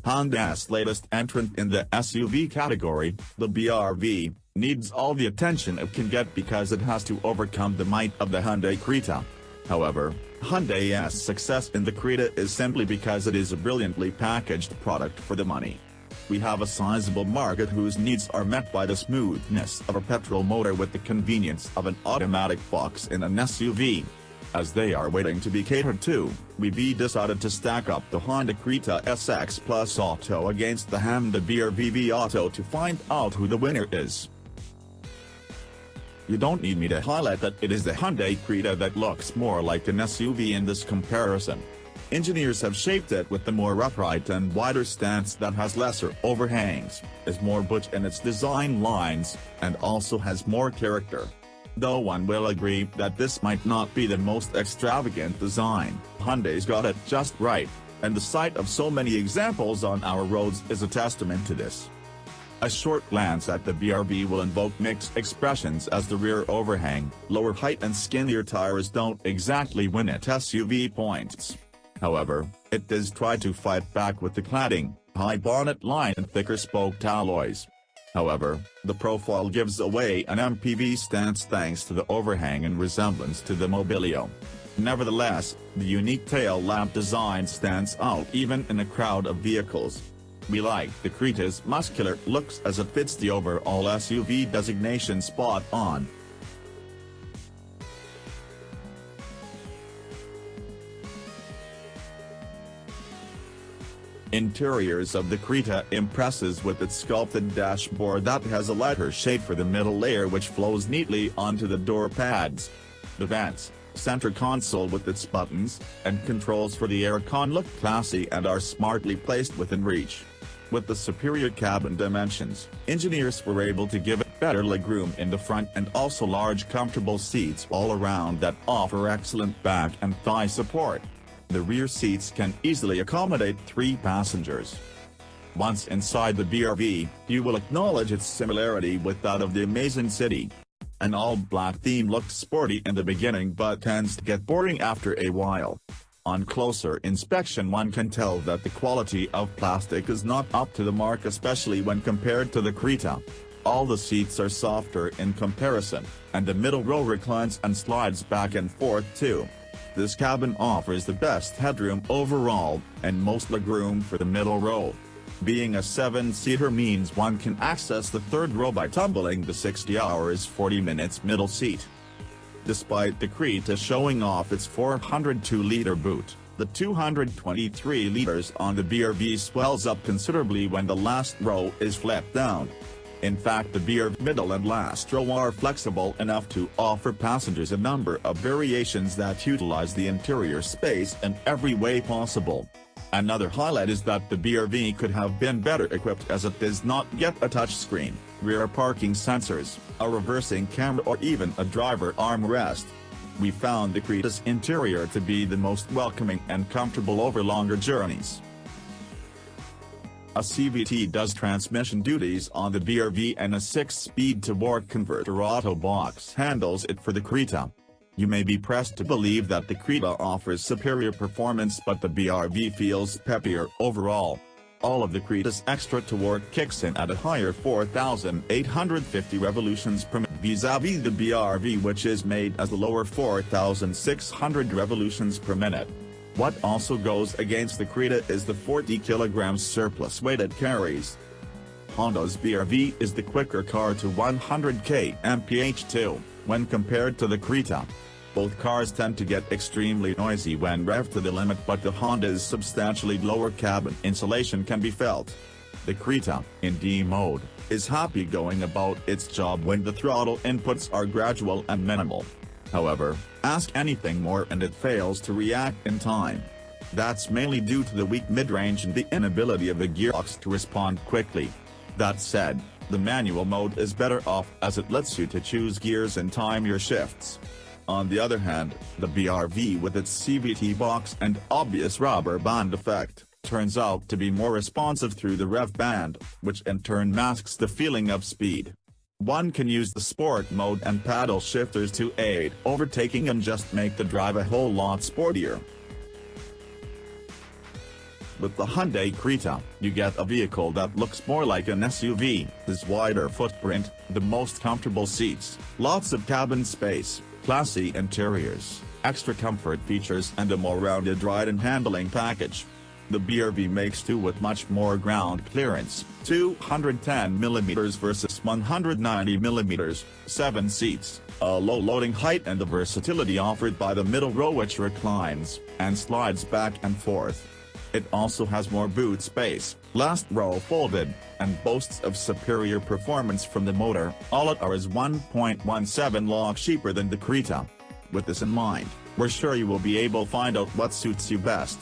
Hyundai's latest entrant in the SUV category, the BRV, needs all the attention it can get because it has to overcome the might of the Hyundai Creta. However, Hyundai's success in the Creta is simply because it is a brilliantly packaged product for the money. We have a sizable market whose needs are met by the smoothness of a petrol motor with the convenience of an automatic box in an SUV. As they are waiting to be catered to, we decided to stack up the Honda Creta SX Plus Auto against the Hyundai BRV Auto to find out who the winner is. You don't need me to highlight that it is the Hyundai Creta that looks more like an SUV in this comparison. Engineers have shaped it with the more upright and wider stance that has lesser overhangs, is more butch in its design lines, and also has more character. Though one will agree that this might not be the most extravagant design, Hyundai's got it just right, and the sight of so many examples on our roads is a testament to this. A short glance at the BRV will invoke mixed expressions as the rear overhang, lower height and skinnier tires don't exactly win it SUV points. However, it does try to fight back with the cladding, high bonnet line and thicker spoked alloys. However, the profile gives away an MPV stance thanks to the overhang and resemblance to the Mobilio. Nevertheless, the unique tail lamp design stands out even in a crowd of vehicles. We like the Creta's muscular looks as it fits the overall SUV designation spot on. Interiors of the Creta impresses with its sculpted dashboard that has a lighter shade for the middle layer which flows neatly onto the door pads. The vents, center console with its buttons, and controls for the aircon look classy and are smartly placed within reach. With the superior cabin dimensions, engineers were able to give it better legroom in the front and also large comfortable seats all around that offer excellent back and thigh support. The rear seats can easily accommodate 3 passengers. Once inside the BRV, you will acknowledge its similarity with that of the Amazing City. An all-black theme looks sporty in the beginning but tends to get boring after a while. On closer inspection one can tell that the quality of plastic is not up to the mark, especially when compared to the Creta. All the seats are softer in comparison, and the middle row reclines and slides back and forth too. This cabin offers the best headroom overall, and most legroom for the middle row. Being a 7-seater means one can access the third row by tumbling the 60 hours 40 minutes middle seat. Despite the Creta showing off its 402-liter boot, the 223 liters on the BRV swells up considerably when the last row is flipped down. In fact, the BRV middle and last row are flexible enough to offer passengers a number of variations that utilize the interior space in every way possible. Another highlight is that the BRV could have been better equipped as it does not get a touchscreen, rear parking sensors, a reversing camera or even a driver armrest. We found the Creta's interior to be the most welcoming and comfortable over longer journeys. A CVT does transmission duties on the BRV and a 6-speed torque converter auto box handles it for the Creta. You may be pressed to believe that the Creta offers superior performance, but the BRV feels peppier overall. All of the Creta's extra torque kicks in at a higher 4,850 revolutions per minute vis-à-vis the BRV, which is made as the lower 4,600 revolutions per minute. What also goes against the Creta is the 40 kg surplus weight it carries. Honda's BRV is the quicker car to 100 km/h too, when compared to the Creta. Both cars tend to get extremely noisy when revved to the limit, but the Honda's substantially lower cabin insulation can be felt. The Creta, in D mode, is happy going about its job when the throttle inputs are gradual and minimal. However, ask anything more and it fails to react in time. That's mainly due to the weak mid-range and the inability of the gearbox to respond quickly. That said, the manual mode is better off as it lets you to choose gears and time your shifts. On the other hand, the BRV with its CVT box and obvious rubber band effect, turns out to be more responsive through the rev band, which in turn masks the feeling of speed. One can use the sport mode and paddle shifters to aid overtaking and just make the drive a whole lot sportier. With the Hyundai Creta, you get a vehicle that looks more like an SUV, has wider footprint, the most comfortable seats, lots of cabin space, classy interiors, extra comfort features and a more rounded ride and handling package. The BRV makes do with much more ground clearance, 210mm versus 190mm, 7 seats, a low loading height and the versatility offered by the middle row which reclines and slides back and forth. It also has more boot space, last row folded, and boasts of superior performance from the motor. All it are is 1.17 lakh cheaper than the Creta. With this in mind, we're sure you will be able to find out what suits you best.